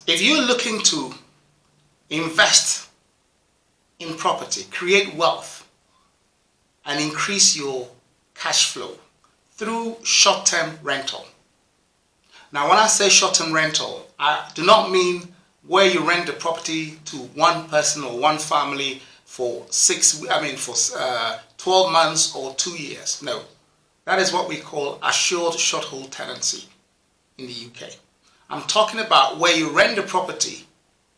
If you're looking to invest in property, create wealth, and increase your cash flow through short-term rental. Now, when I say short-term rental, I do not mean where you rent the property to one person or one family for 12 months or 2 years. No, that is what we call assured short hold tenancy in the UK. I'm talking about where you rent the property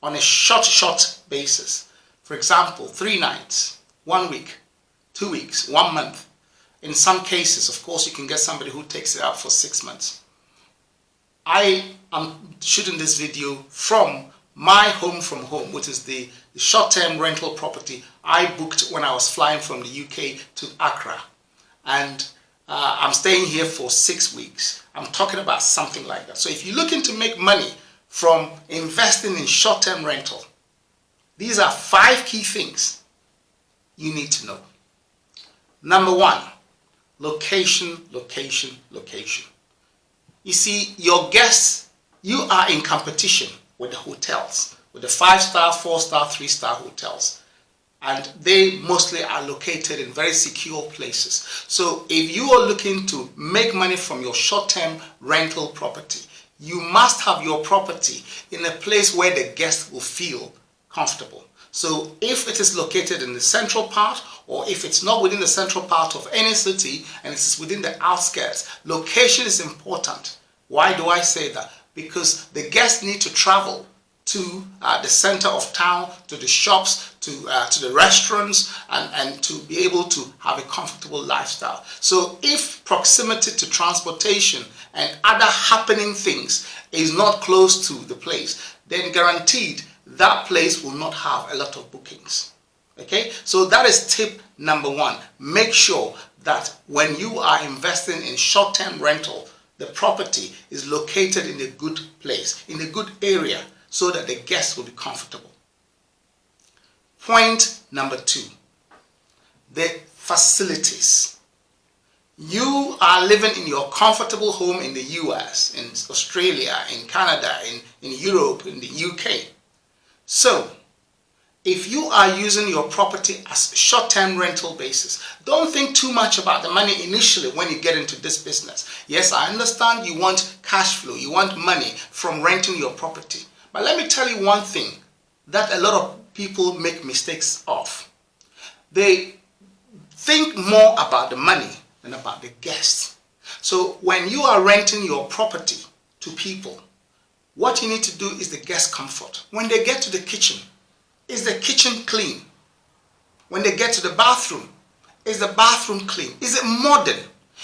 on a short basis. For example, 3 nights, 1 week, 2 weeks, 1 month. In some cases, of course, you can get somebody who takes it out for 6 months. I am shooting this video from my home from home, which is the short-term rental property I booked when I was flying from the UK to Accra. And I'm staying here for 6 weeks. I'm talking about something like that. So if you're looking to make money from investing in short-term rental, these are 5 key things you need to know. Number 1, location, location, location. You see, your guests, you are in competition with the hotels, with the 5-star, 4-star, 3-star hotels. And they mostly are located in very secure places. So if you are looking to make money from your short-term rental property, you must have your property in a place where the guest will feel comfortable. So if it is located in the central part, or if it's not within the central part of any city and it is within the outskirts, location is important. Why do I say that? Because the guests need to travel to the center of town, to the shops, to the restaurants, and to be able to have a comfortable lifestyle. So if proximity to transportation and other happening things is not close to the place, then guaranteed that place will not have a lot of bookings. Okay, so that is tip number 1. Make sure that when you are investing in short-term rental, the property is located in a good place, in a good area, so that the guests will be comfortable. Point number 2, the facilities. You are living in your comfortable home in the US, in Australia, in Canada, in Europe, in the UK. So, if you are using your property as short-term rental basis, don't think too much about the money initially when you get into this business. Yes, I understand you want cash flow, you want money from renting your property. But let me tell you one thing that a lot of people make mistakes of. They think more about the money than about the guests. So when you are renting your property to people, what you need to do is the guest comfort. When they get to the kitchen, is the kitchen clean? When they get to the bathroom, is the bathroom clean? Is it modern?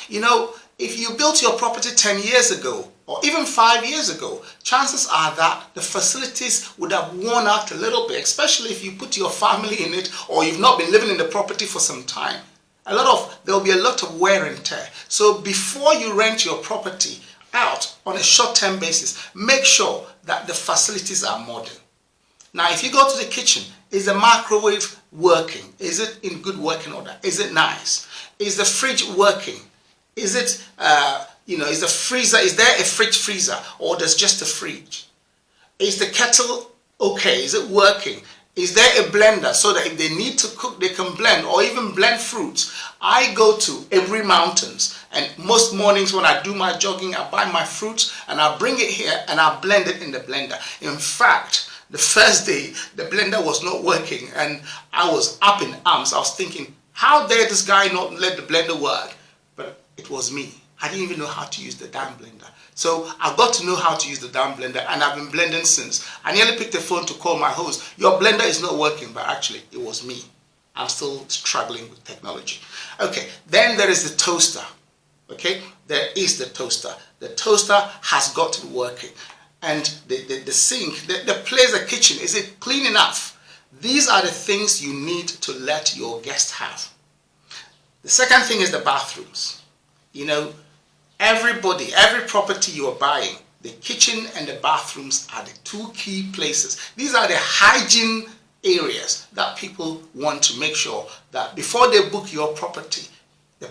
You know, if you built your property 10 years ago or even 5 years ago, chances are that the facilities would have worn out a little bit, especially if you put your family in it or you've not been living in the property for some time. There will be a lot of wear and tear. So before you rent your property out on a short-term basis, make sure that the facilities are modern. Now, if you go to the kitchen, is the microwave working? Is it in good working order? Is it nice? Is the fridge working? Is it, is the freezer, is there a fridge freezer or there's just a fridge? Is the kettle okay? Is it working? Is there a blender so that if they need to cook, they can blend or even blend fruits? I go to Every Mountains, and most mornings when I do my jogging, I buy my fruits and I bring it here and I blend it in the blender. In fact, the first day, the blender was not working and I was up in arms. I was thinking, how dare this guy not let the blender work? But it was me. I didn't even know how to use the damn blender. So I got to know how to use the damn blender and I've been blending since. I nearly picked the phone to call my host. Your blender is not working, but actually it was me. I'm still struggling with technology. Okay, then there is the toaster. Okay, there is the toaster. The toaster has got to be working. And the sink, the place, the kitchen, is it clean enough? These are the things you need to let your guests have. The second thing is the bathrooms. You know, every property you are buying, the kitchen and the bathrooms are the 2 key places. These are the hygiene areas that people want to make sure that before they book your property, the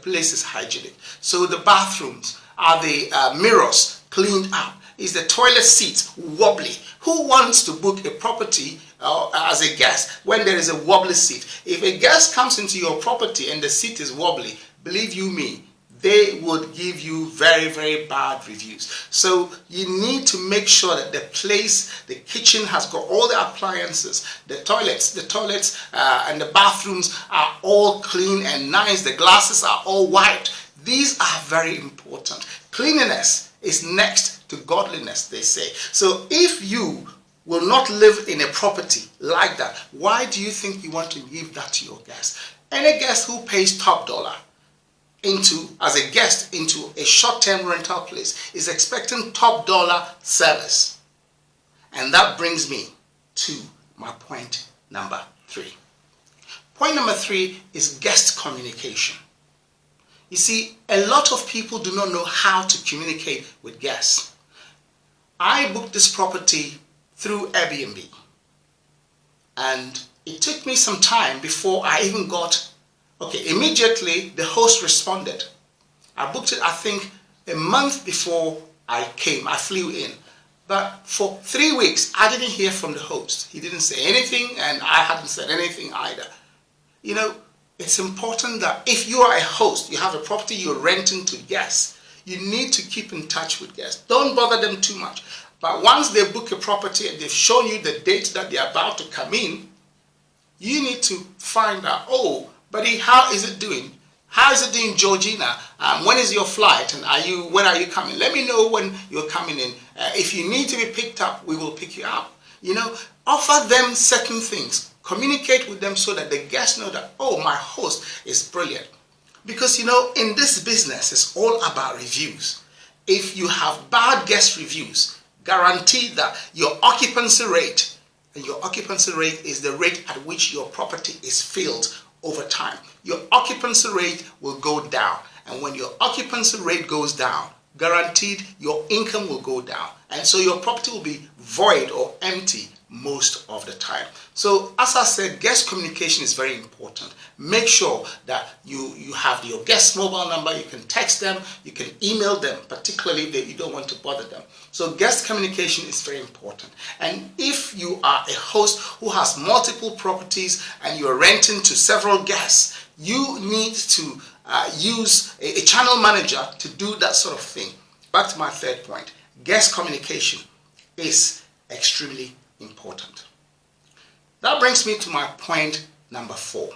place is hygienic. So the bathrooms, are the mirrors cleaned up? is the toilet seat wobbly? Who wants to book a property as a guest when there is a wobbly seat? If a guest comes into your property and the seat is wobbly, believe you me, they would give you very, very bad reviews. So you need to make sure that the place, the kitchen has got all the appliances, the toilets and the bathrooms are all clean and nice. The glasses are all white. These are very important. Cleanliness is next to godliness, they say. So if you will not live in a property like that, why do you think you want to give that to your guests? Any guest who pays top dollar as a guest into a short-term rental place is expecting top dollar service. And that brings me to my point number 3. Point number 3 is guest communication. You see, a lot of people do not know how to communicate with guests. I booked this property through Airbnb, and it took me some time before I even got immediately the host responded. I booked it, I think, a month before I came. I flew in. But for 3 weeks, I didn't hear from the host. He didn't say anything, and I hadn't said anything either. You know, it's important that if you are a host, you have a property you're renting to guests, you need to keep in touch with guests. Don't bother them too much. But once they book a property and they've shown you the date that they're about to come in, you need to find out, oh, buddy, how is it doing? How is it doing, Georgina? When is your flight? And when are you coming? Let me know when you're coming in. If you need to be picked up, we will pick you up. You know, offer them certain things. Communicate with them so that the guests know that, oh, my host is brilliant. Because, you know, in this business, it's all about reviews. If you have bad guest reviews, guarantee that your occupancy rate, and your occupancy rate is the rate at which your property is filled over time, your occupancy rate will go down. And when your occupancy rate goes down, guaranteed your income will go down. And so your property will be void or empty most of the time. So as I said, guest communication is very important. Make sure that you have your guest mobile number. You can text them, you can email them, particularly if you don't want to bother them. So guest communication is very important. And if you are a host who has multiple properties and you're renting to several guests, you need to use a channel manager to do that sort of thing. Back to my third point, guest communication is extremely important. That brings me to my point number 4,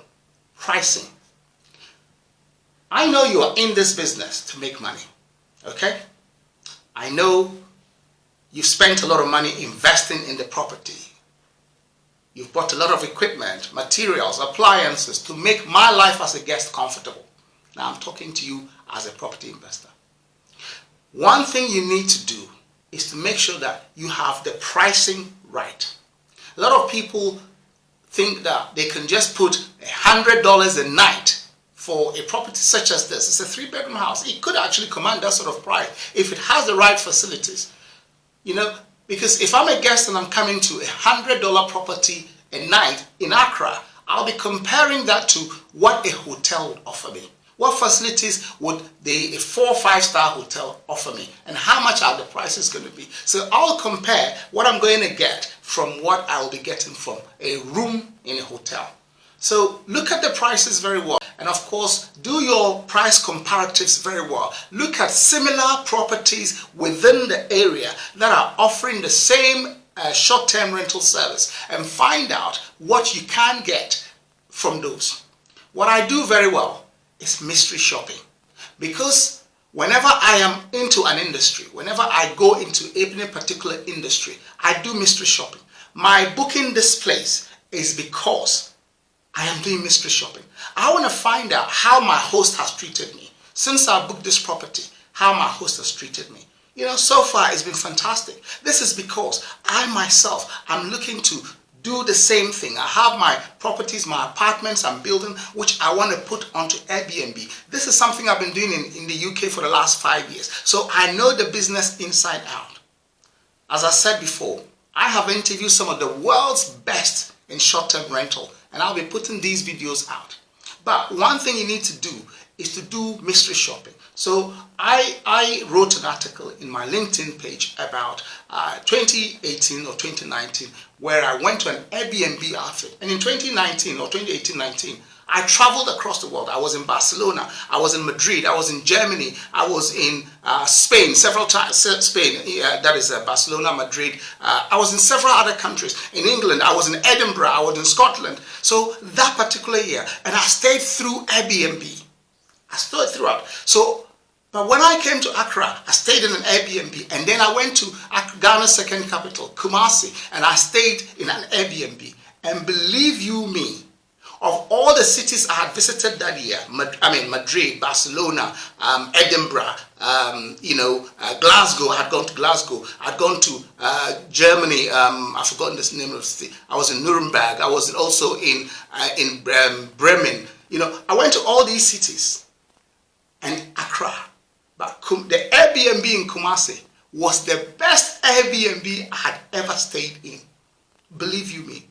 pricing. I know you are in this business to make money, okay? I know you've spent a lot of money investing in the property. You've bought a lot of equipment, materials, appliances to make my life as a guest comfortable. Now I'm talking to you as a property investor. One thing you need to do is to make sure that you have the pricing right. A lot of people think that they can just put $100 a night for a property such as this. It's a 3-bedroom house. It could actually command that sort of price if it has the right facilities. You know, because if I'm a guest and I'm coming to a $100 property a night in Accra, I'll be comparing that to what a hotel would offer me. What facilities would a 4 or 5-star hotel offer me? And how much are the prices going to be? So I'll compare what I'm going to get from what I'll be getting from a room in a hotel. So look at the prices very well. And of course, do your price comparatives very well. Look at similar properties within the area that are offering the same short-term rental service and find out what you can get from those. What I do very well is mystery shopping, because whenever I am into an industry, whenever I go into any particular industry, I do mystery shopping. My booking this place is because I am doing mystery shopping. I want to find out how my host has treated me. Since I booked this property, how my host has treated me. You know, so far it's been fantastic. This is because I myself am looking to do the same thing. I have my properties, my apartments I'm building, which I want to put onto Airbnb. This is something I've been doing in the UK for the last 5 years. So I know the business inside out. As I said before, I have interviewed some of the world's best in short-term rental, and I'll be putting these videos out. But one thing you need to do is to do mystery shopping. So I wrote an article in my LinkedIn page about 2018 or 2019 where I went to an Airbnb outfit. And in 2019 or 2018-19, I traveled across the world. I was in Barcelona, I was in Madrid, I was in Germany, I was in Spain several times. Spain, that is Barcelona, Madrid. I was in several other countries. In England, I was in Edinburgh, I was in Scotland. So that particular year, and I stayed through Airbnb. I stayed throughout. So, but when I came to Accra, I stayed in an Airbnb, and then I went to Ghana's second capital, Kumasi, and I stayed in an Airbnb. And believe you me, of all the cities I had visited that year, Madrid, Barcelona, Edinburgh, Glasgow. I had gone to Glasgow. I'd gone to Germany. I've forgotten the name of the city. I was in Nuremberg. I was also in Bremen. I went to all these cities, and Accra. But the Airbnb in Kumasi was the best Airbnb I had ever stayed in. Believe you me,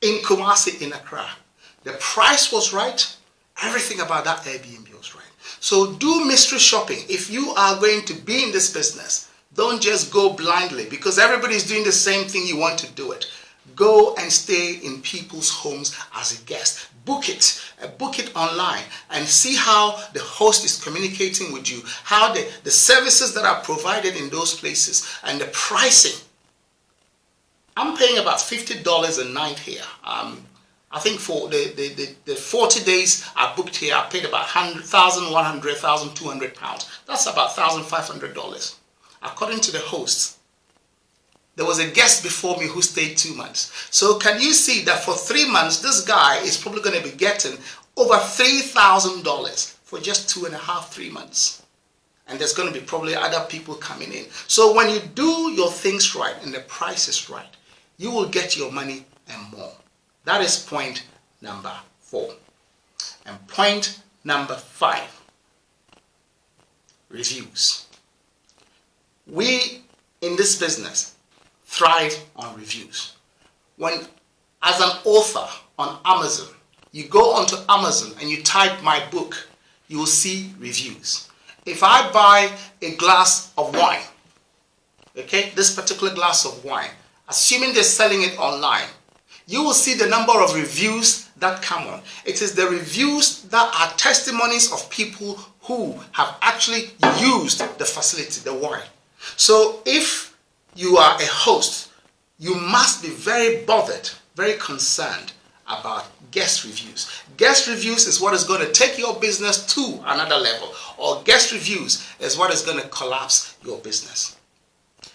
in Kumasi, in Accra. The price was right. Everything about that Airbnb was right. So do mystery shopping. If you are going to be in this business, don't just go blindly because everybody is doing the same thing. You want to do it. Go and stay in people's homes as a guest. Book it online and see how the host is communicating with you, how the services that are provided in those places and the pricing. I'm paying about $50 a night here. I think for the 40 days I booked here, I paid about £1,200. That's about $1,500. According to the host, there was a guest before me who stayed 2 months. So can you see that for 3 months, this guy is probably going to be getting over $3,000 for just 2.5, 3 months. And there's going to be probably other people coming in. So when you do your things right and the price is right, you will get your money and more. That is point number 4. And point number 5, reviews. We in this business thrive on reviews. When, as an author on Amazon, you go onto Amazon and you type my book, you will see reviews. If I buy a glass of wine, okay, this particular glass of wine, assuming they're selling it online, you will see the number of reviews that come on. It is the reviews that are testimonies of people who have actually used the facility, the wine. So if you are a host, you must be very bothered, very concerned about guest reviews. Guest reviews is what is going to take your business to another level, or guest reviews is what is going to collapse your business.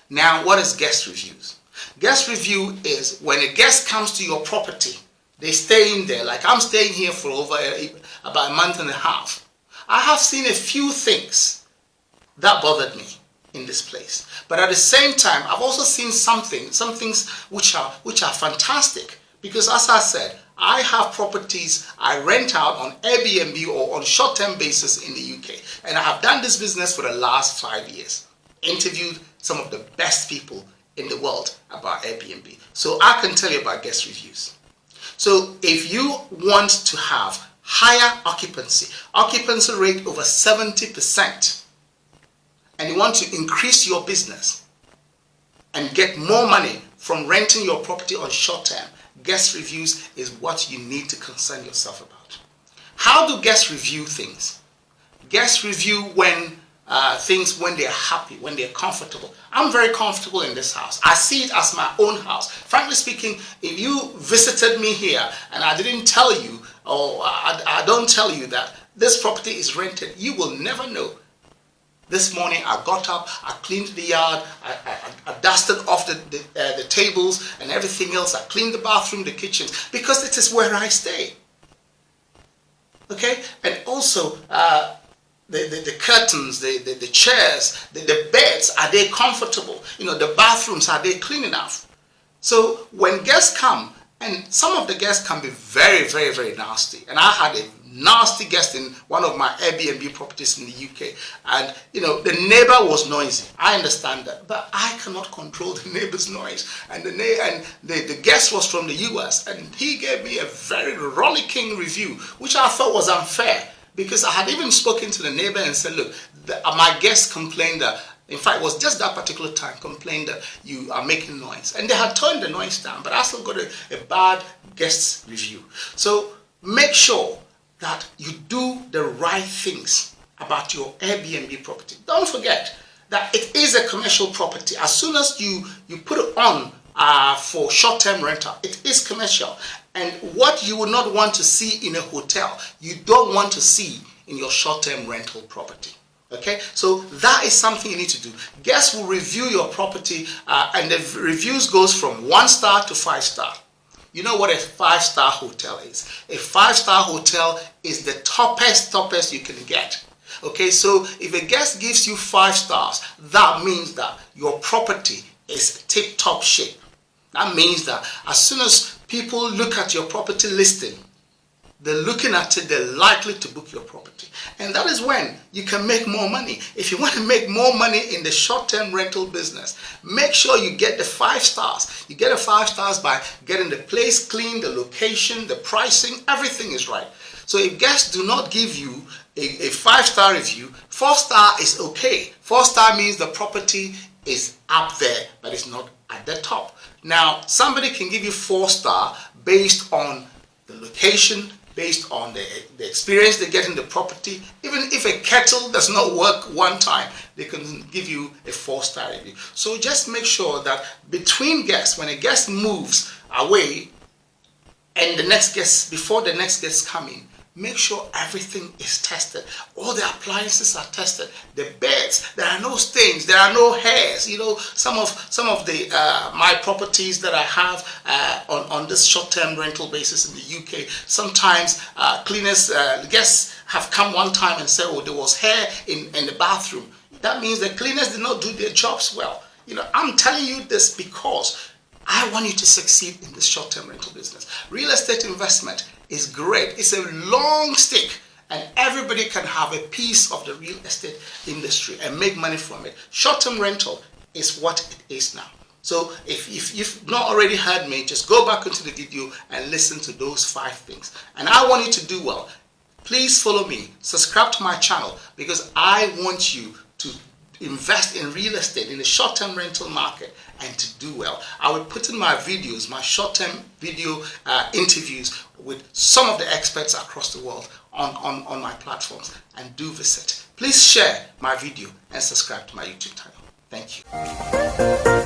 Now, what is guest reviews? Guest review is when a guest comes to your property, they stay in there, like I'm staying here for about a month and a half. I have seen a few things that bothered me in this place. But at the same time, I've also seen some things which are fantastic. Because as I said, I have properties I rent out on Airbnb or on short-term basis in the UK. And I have done this business for the last 5 years. Interviewed some of the best people in the world about Airbnb. So I can tell you about guest reviews. So if you want to have higher occupancy rate over 70%, and you want to increase your business and get more money from renting your property on short term, guest reviews is what you need to concern yourself about. How do guests review things? Guests review when when they're happy, when they're comfortable. I'm very comfortable in this house. I see it as my own house. Frankly speaking, if you visited me here and I didn't tell you, or I don't tell you that this property is rented, you will never know. This morning I got up, I cleaned the yard, I dusted off the tables and everything else. I cleaned the bathroom, the kitchen, because it is where I stay. Okay? And also the curtains, the chairs, the beds, are they comfortable? The bathrooms, are they clean enough? So when guests come, and some of the guests can be very, very, very nasty. And I had a nasty guest in one of my Airbnb properties in the UK. And, the neighbor was noisy. I understand that. But I cannot control the neighbor's noise. And the guest was from the US. And he gave me a very rollicking review, which I thought was unfair. because I had even spoken to the neighbor and said, look, my guest complained that, in fact, it was just that particular time, complained that you are making noise. And they had turned the noise down, but I still got a bad guest review. So make sure that you do the right things about your Airbnb property. Don't forget that it is a commercial property. As soon as you put it on for short-term rental, it is commercial. And what you would not want to see in a hotel, you don't want to see in your short-term rental property. Okay, so that is something you need to do. Guests will review your property, and the reviews goes from 1 star to 5 star. You know what a 5-star hotel is? A 5-star hotel is the toppest you can get. Okay, so if a guest gives you 5 stars, that means that your property is tip-top shape. That means that as soon as people look at your property listing, they're looking at it, they're likely to book your property. And that is when you can make more money. If you want to make more money in the short-term rental business, make sure you get the 5 stars. You get the 5 stars by getting the place clean, the location, the pricing, everything is right. So if guests do not give you a 5-star review, 4-star is okay. 4-star means the property is up there, but it's not at the top. Now, somebody can give you 4-star based on the location, based on the experience they get in the property. Even if a kettle does not work one time, they can give you a 4-star review. So just make sure that between guests, when a guest moves away and the next guest, before the next guests come in, make sure everything is tested. All the appliances are tested. The beds, there are no stains, there are no hairs. You know, some of the my properties that I have on this short-term rental basis in the UK, sometimes cleaners, guests have come one time and said, oh, there was hair in the bathroom. That means the cleaners did not do their jobs well. You know, I'm telling you this because I want you to succeed in this short-term rental business. Real estate investment is great. It's a long stick, and everybody can have a piece of the real estate industry and make money from it. Short-term rental is what it is now. So if you've not already heard me, just go back into the video and listen to those 5 things. And I want you to do well. Please follow me, subscribe to my channel, because I want you to invest in real estate in the short-term rental market and to do well. I will put in my videos, my short-term video interviews with some of the experts across the world on my platforms, and do visit. Please share my video and subscribe to my YouTube channel. Thank you.